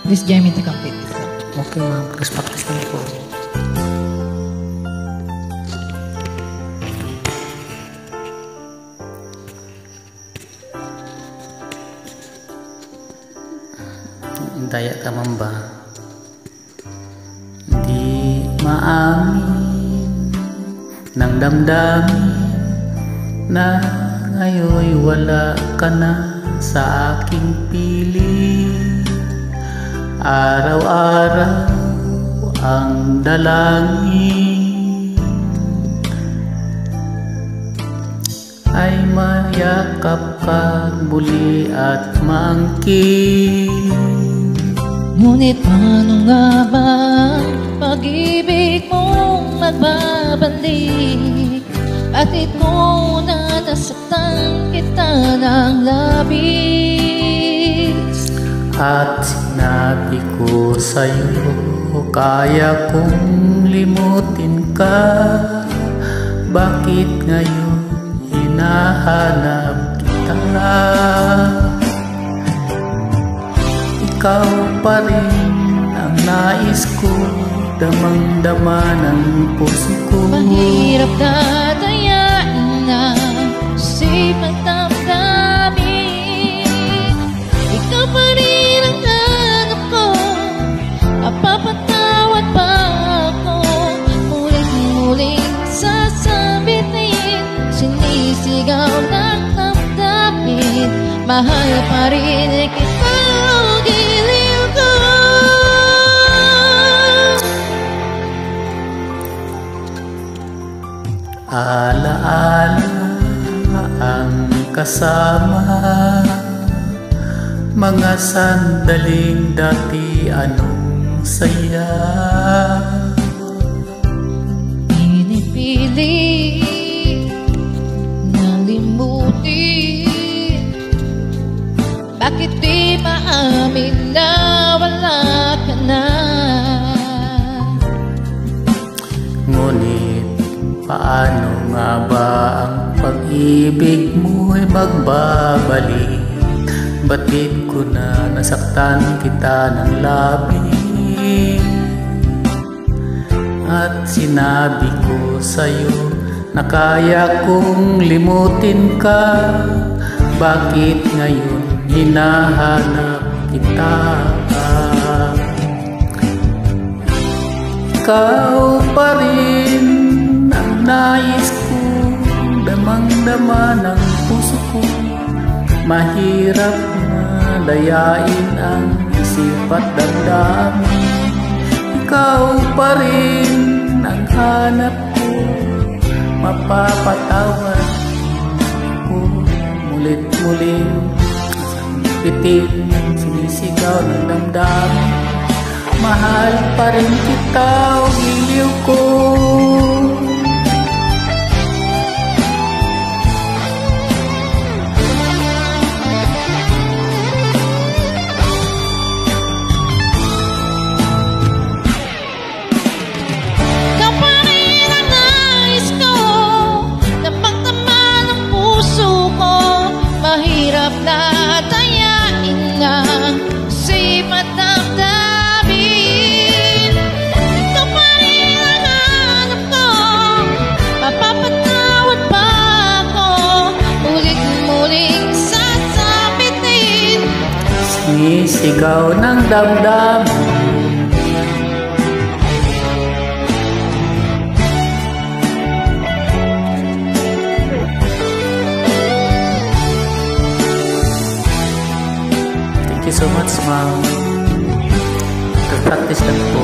Please join me to complete this song. Okay ma'am, please practice lang po. Daya tamang ba? Di maamin ng damdamin na ngayoy wala ka na sa aking piling. Araw-araw ang dalangin ay mayakap ka muli at maangkin. Ngunit paano nga ba pag-ibig mong magbabalik? At ito na nasaktan kita ng labis. At sinabi ko sa'yo, kaya kong limutin ka. Bakit ngayon hinahanap kita? Ikaw pa rin ang nais ko, damang-dama ng puso ko. Mahirap dadayain na si magdamdamin. Ikaw pa rin ang hanap ko, mapapatawad pa ako. Muling-muling sasabitin, sinisigaw ng damdamin. Mahal pa rin kita. Alaala ang kasama, mga sandaling dati anong saya. Pinipilit na limutin, bakit di maamin na wala ka na? Ngunit paano nga ba ang pag-ibig mo'y magbabalik? Batid ko na nasaktan kita ng labis. At sinabi ko sa'yo na kaya kong limutin ka. Bakit ngayon hinahanap kita? Ikaw pa rin ang nais ko, damang-dama ng puso ko. Mahirap na dayain ang isip at damdamin. Ikaw pa rin ang hanap ko, mapapatawad ko. Mulit-muling pitin, sinisigaw ng damdamin. Mahal pa rin kita, giliw ko. Mahirap na tayain nga si madamdamin. Ito pa rin ang hanap ko, mapapatawad pa ako. Ulit-muling sasabitin, sinisigaw ng damdamin. Thank you so much, ma'am. Practice lang po.